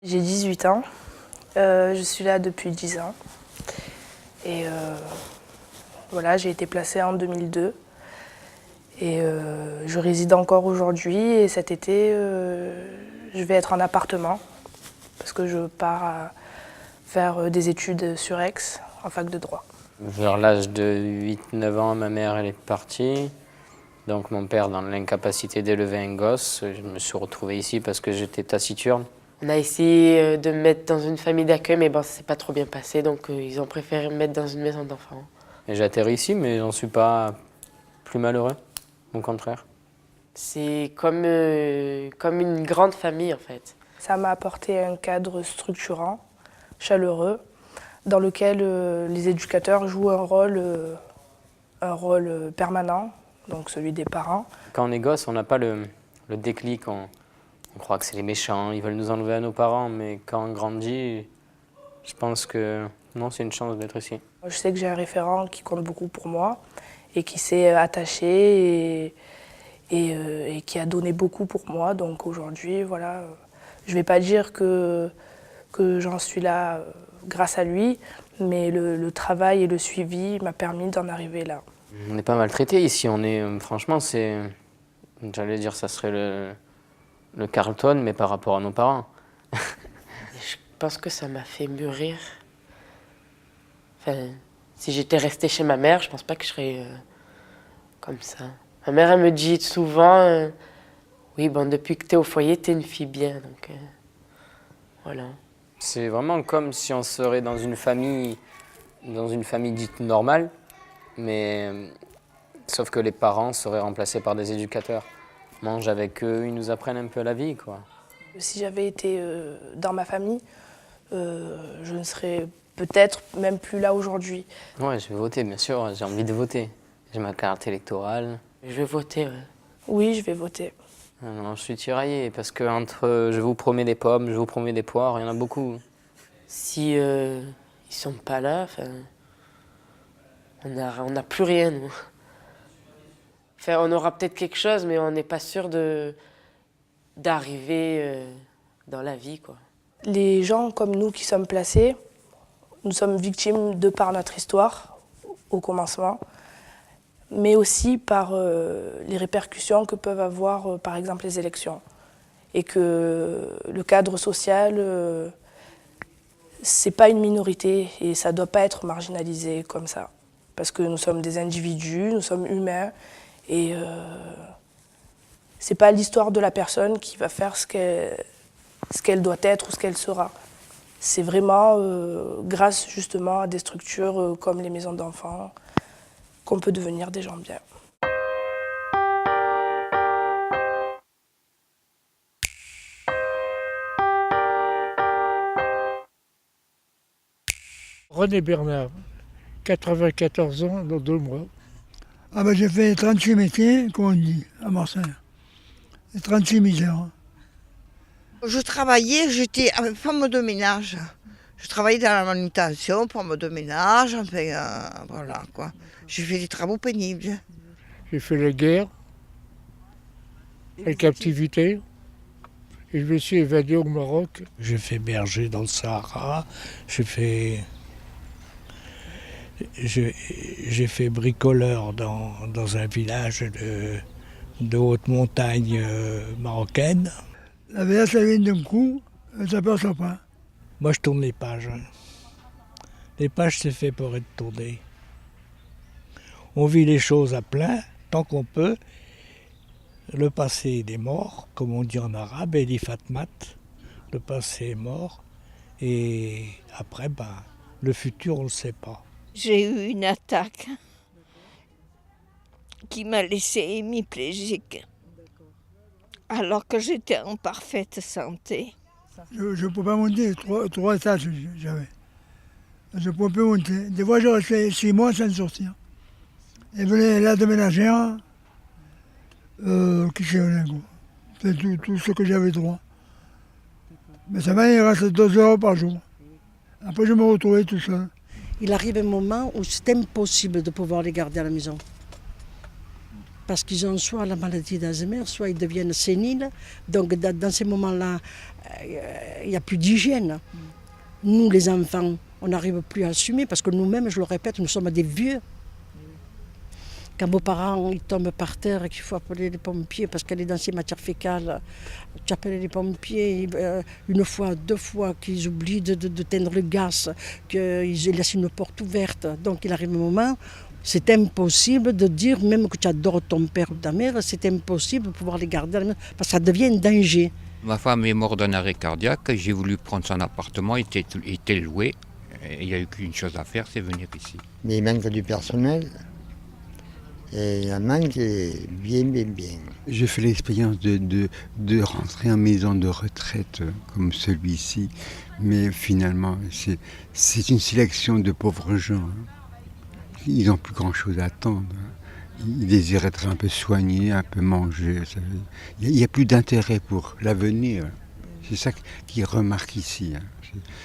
J'ai 18 ans, je suis là depuis 10 ans et voilà, j'ai été placée en 2002 et je réside encore aujourd'hui et cet été je vais être en appartement parce que je pars faire des études sur Aix en fac de droit. Vers l'âge de 8-9 ans, ma mère elle est partie. Donc mon père dans l'incapacité d'élever un gosse. Je me suis retrouvé ici parce que j'étais taciturne. On a essayé de me mettre dans une famille d'accueil, mais bon, ça s'est pas trop bien passé, donc ils ont préféré me mettre dans une maison d'enfants. Et j'ai atterri ici, mais j'en suis pas plus malheureux, au contraire. C'est comme une grande famille, en fait. Ça m'a apporté un cadre structurant, chaleureux, dans lequel les éducateurs jouent un rôle permanent, donc celui des parents. Quand on est gosse, on n'a pas le déclic. On croit que c'est les méchants, ils veulent nous enlever à nos parents, mais quand on grandit, je pense que non, c'est une chance d'être ici. Je sais que j'ai un référent qui compte beaucoup pour moi et qui s'est attaché et qui a donné beaucoup pour moi. Donc aujourd'hui, voilà, je ne vais pas dire que j'en suis là grâce à lui, mais le travail et le suivi m'a permis d'en arriver là. On n'est pas maltraité ici, on est, franchement, j'allais dire, ça serait le Carlton, mais par rapport à nos parents. Je pense que ça m'a fait mûrir. Enfin, si j'étais restée chez ma mère, je pense pas que je serais comme ça. Ma mère, elle me dit souvent, oui, bon, depuis que t'es au foyer, t'es une fille bien, donc voilà. C'est vraiment comme si on serait dans une famille dite normale, mais sauf que les parents seraient remplacés par des éducateurs. On mange avec eux, ils nous apprennent un peu la vie, quoi. Si j'avais été dans ma famille, je ne serais peut-être même plus là aujourd'hui. Ouais, je vais voter, bien sûr, j'ai envie de voter. J'ai ma carte électorale. Je vais voter, ouais. Oui, je vais voter. Non, je suis tiraillé, parce que entre je vous promets des pommes, je vous promets des poires, il y en a beaucoup. Si ils sont pas là, enfin, on n'a plus rien, nous. Enfin, on aura peut-être quelque chose, mais on n'est pas sûr d'arriver dans la vie, quoi. Les gens comme nous qui sommes placés, nous sommes victimes de par notre histoire au commencement, mais aussi par les répercussions que peuvent avoir par exemple les élections. Et que le cadre social, c'est pas une minorité et ça doit pas être marginalisé comme ça. Parce que nous sommes des individus, nous sommes humains et c'est pas l'histoire de la personne qui va faire ce qu'elle doit être ou ce qu'elle sera. C'est vraiment grâce justement à des structures comme les maisons d'enfants qu'on peut devenir des gens bien. René Bernard, 94 ans dans 2 mois. Ah ben j'ai fait 36 métiers, comme on dit, à Marseille. Et 36 misères. Je travaillais, j'étais femme de ménage. Je travaillais dans la manutention, femme de ménage, enfin, voilà quoi. J'ai fait des travaux pénibles. J'ai fait la guerre, la captivité, et je me suis évadé au Maroc. J'ai fait berger dans le Sahara, j'ai fait bricoleur dans un village de haute montagne marocaine. La VS, ça vient d'un coup, elle s'aperçoit pas. Moi, je tourne les pages. Les pages, c'est fait pour être tourné. On vit les choses à plein, tant qu'on peut. Le passé, il est mort, comme on dit en arabe, Eli Fatmat. Le passé est mort. Et après, le futur, on ne le sait pas. J'ai eu une attaque qui m'a laissé hémiplégique, alors que j'étais en parfaite santé. Je ne peux pas monter, trois étages j'avais. Je ne pouvais plus monter. Des fois, je restais 6 mois sans sortir. Et venait l'aide ménagère, qui venait, quoi. C'est tout ce que j'avais droit. Mais ça va, il reste 2 heures par jour. Après, je me retrouvais tout seul. Il arrive un moment où c'est impossible de pouvoir les garder à la maison. parce qu'ils ont soit la maladie d'Alzheimer, soit ils deviennent séniles. Donc dans ces moments-là, il n'y a plus d'hygiène. Nous, les enfants, on n'arrive plus à assumer parce que nous-mêmes, je le répète, nous sommes des vieux. Quand vos parents ils tombent par terre et qu'il faut appeler les pompiers parce qu'elle est dans ses matières fécales, tu appelles les pompiers une fois, 2 fois, qu'ils oublient d'éteindre le gaz, qu'ils laissent une porte ouverte. Donc il arrive un moment, c'est impossible de dire, même que tu adores ton père ou ta mère, c'est impossible de pouvoir les garder à la maison parce que ça devient un danger. Ma femme est morte d'un arrêt cardiaque, j'ai voulu prendre son appartement, il était loué. Il n'y a eu qu'une chose à faire, c'est venir ici. Mais il manque du personnel. Et un manque est bien. J'ai fait l'expérience de rentrer en maison de retraite comme celui-ci, mais finalement, c'est une sélection de pauvres gens. Ils n'ont plus grand-chose à attendre. Ils désirent être un peu soignés, un peu mangés. Il n'y a plus d'intérêt pour l'avenir. C'est ça qui remarque ici.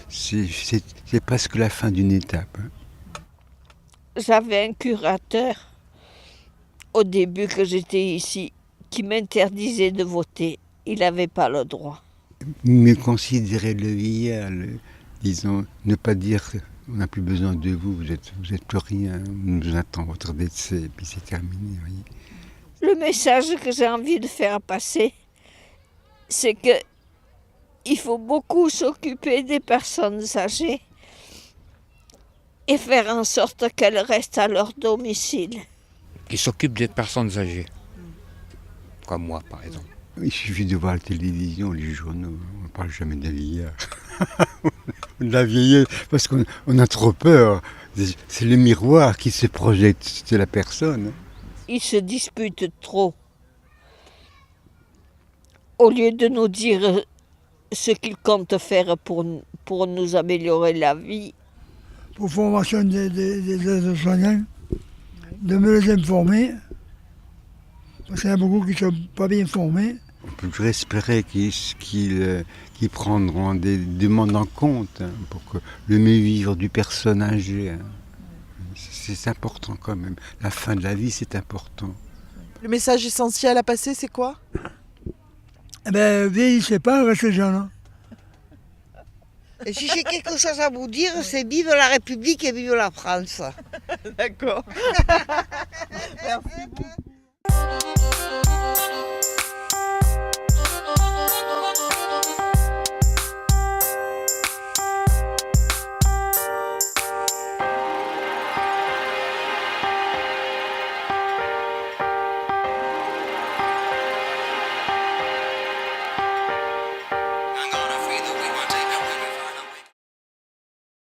C'est presque la fin d'une étape. J'avais un curateur au début que j'étais ici qui m'interdisait de voter. Il n'avait pas le droit. Mieux considérer le vieillard, disons, ne pas dire on n'a plus besoin de vous, vous êtes plus rien, nous attend votre décès, et puis c'est terminé. Voyez. Le message que j'ai envie de faire passer, c'est que il faut beaucoup s'occuper des personnes âgées et faire en sorte qu'elles restent à leur domicile. Qui s'occupe des personnes âgées, comme moi par exemple. Il suffit de voir la télévision, les journaux, on ne parle jamais de la vieillard. De la vieillesse, parce qu'on a trop peur. C'est le miroir qui se projette sur la personne. Ils se disputent trop. Au lieu de nous dire ce qu'ils comptent faire pour nous améliorer la vie. Pour formation des aides-soignants, de mieux les informer, parce qu'il y en a beaucoup qui ne sont pas bien formés. On peut toujours espérer qu'ils prendront des demandes en compte pour que le mieux vivre du personne âgé. C'est important quand même. La fin de la vie, c'est important. Le message essentiel à passer, c'est quoi? Eh bien, vieillissez pas, restez jeune. Hein. Et si j'ai quelque chose à vous dire, c'est vive la République et vive la France. D'accord. Merci beaucoup.